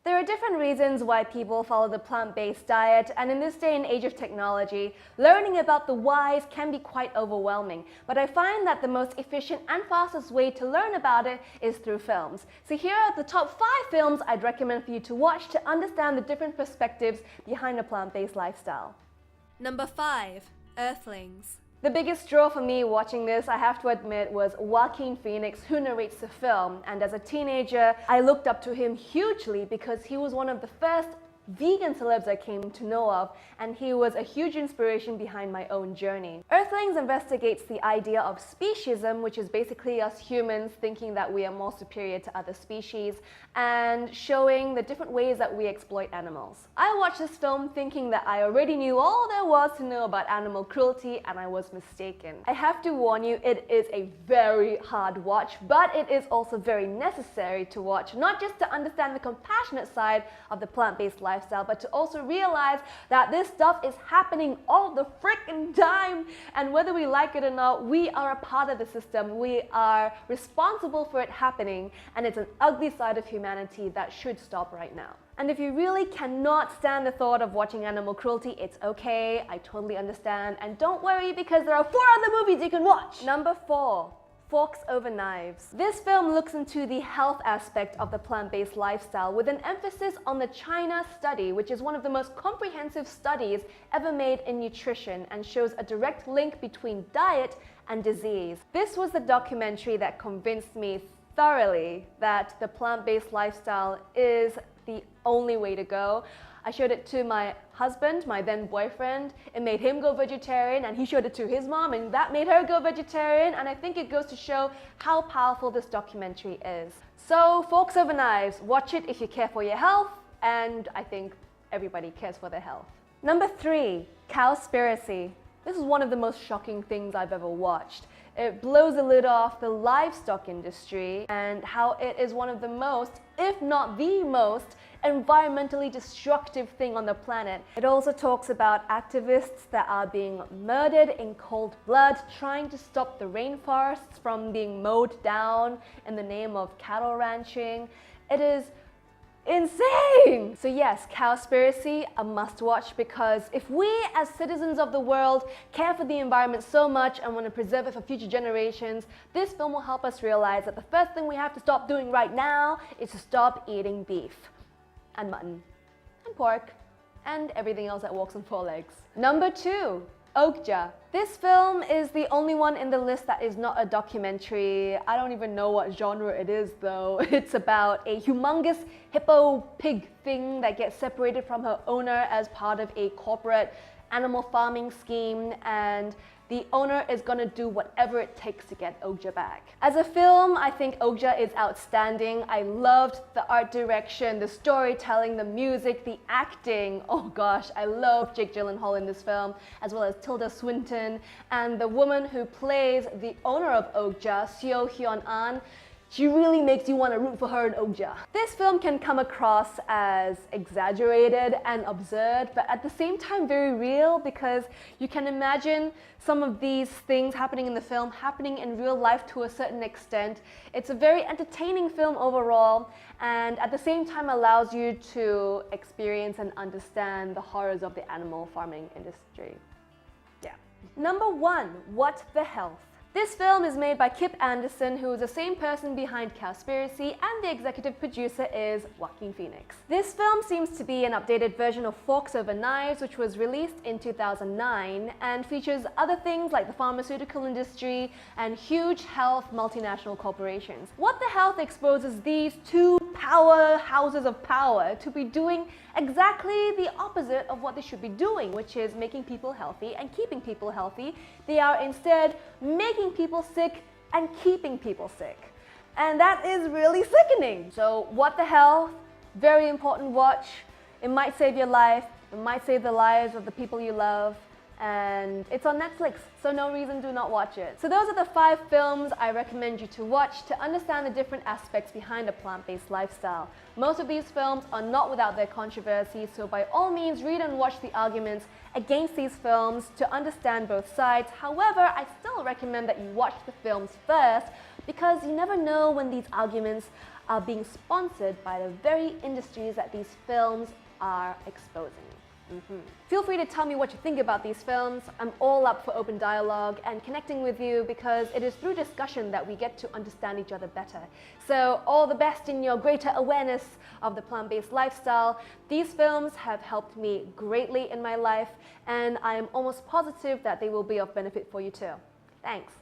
There are different reasons why people follow the plant-based diet, and in this day and age of technology, learning about the whys can be quite overwhelming. But I find that the most efficient and fastest way to learn about it is through films. So here are the top 5 films I'd recommend for you to watch to understand the different perspectives behind a plant-based lifestyle. Number 5. Earthlings. The biggest draw for me watching this, I have to admit, was Joaquin Phoenix, who narrates the film. And as a teenager, I looked up to him hugely because he was one of the first vegan celebs I came to know of, and he was a huge inspiration behind my own journey. Earthlings investigates the idea of speciesism, which is basically us humans thinking that we are more superior to other species, and showing the different ways that we exploit animals. I watched this film thinking that I already knew all there was to know about animal cruelty, and I was mistaken. I have to warn you, it is a very hard watch, but it is also very necessary to watch, not just to understand the compassionate side of the plant-based lifestyle, but to also realize that this stuff is happening all the freaking time, and whether we like it or not, we are a part of the system. We are responsible for it happening, and it's an ugly side of humanity that should stop right now. And if you really cannot stand the thought of watching animal cruelty, it's okay, I totally understand, and don't worry because there are 4 other movies you can watch. Number 4. Forks Over Knives. This film looks into the health aspect of the plant-based lifestyle with an emphasis on the China study, which is one of the most comprehensive studies ever made in nutrition and shows a direct link between diet and disease. This was the documentary that convinced me thoroughly that the plant-based lifestyle is the only way to go. I showed it to my husband, my then boyfriend. It made him go vegetarian, and he showed it to his mom, and that made her go vegetarian. And I think it goes to show how powerful this documentary is. So, Forks Over Knives, watch it if you care for your health, and I think everybody cares for their health. Number 3, Cowspiracy. This is one of the most shocking things I've ever watched. It blows the lid off the livestock industry and how it is one of the most, if not the most, environmentally destructive thing on the planet. It also talks about activists that are being murdered in cold blood, trying to stop the rainforests from being mowed down in the name of cattle ranching. It is insane! So yes, Cowspiracy, a must-watch, because if we as citizens of the world care for the environment so much and want to preserve it for future generations, this film will help us realize that the first thing we have to stop doing right now is to stop eating beef and mutton and pork and everything else that walks on 4 legs. Number 2, Okja. This film is the only one in the list that is not a documentary. I don't even know what genre it is though. It's about a humongous hippo pig thing that gets separated from her owner as part of a corporate animal farming scheme, and the owner is gonna do whatever it takes to get Okja back. As a film, I think Okja is outstanding. I loved the art direction, the storytelling, the music, the acting. Oh gosh, I love Jake Gyllenhaal in this film, as well as Tilda Swinton, and the woman who plays the owner of Okja, Seo Hyun-an. She really makes you want to root for her in Okja. This film can come across as exaggerated and absurd, but at the same time very real, because you can imagine some of these things happening in the film happening in real life to a certain extent. It's a very entertaining film overall, and at the same time allows you to experience and understand the horrors of the animal farming industry. Yeah. Number 1, What the Health. This film is made by Kip Anderson, who is the same person behind Cowspiracy, and the executive producer is Joaquin Phoenix. This film seems to be an updated version of Forks Over Knives, which was released in 2009 and features other things like the pharmaceutical industry and huge health multinational corporations. What the Health exposes these 2 powerhouses of power to be doing exactly the opposite of what they should be doing, which is making people healthy and keeping people healthy. They are instead making people sick and keeping people sick. And that is really sickening. So What the Health, very important watch. It might save your life, it might save the lives of the people you love, and it's on Netflix, so no reason to not watch it. So those are the 5 films I recommend you to watch to understand the different aspects behind a plant-based lifestyle. Most of these films are not without their controversy, so by all means read and watch the arguments against these films to understand both sides. However, I still recommend that you watch the films first, because you never know when these arguments are being sponsored by the very industries that these films are exposing. Feel free to tell me what you think about these films. I'm all up for open dialogue and connecting with you because it is through discussion that we get to understand each other better. So all the best in your greater awareness of the plant-based lifestyle. These films have helped me greatly in my life, and I am almost positive that they will be of benefit for you too. Thanks.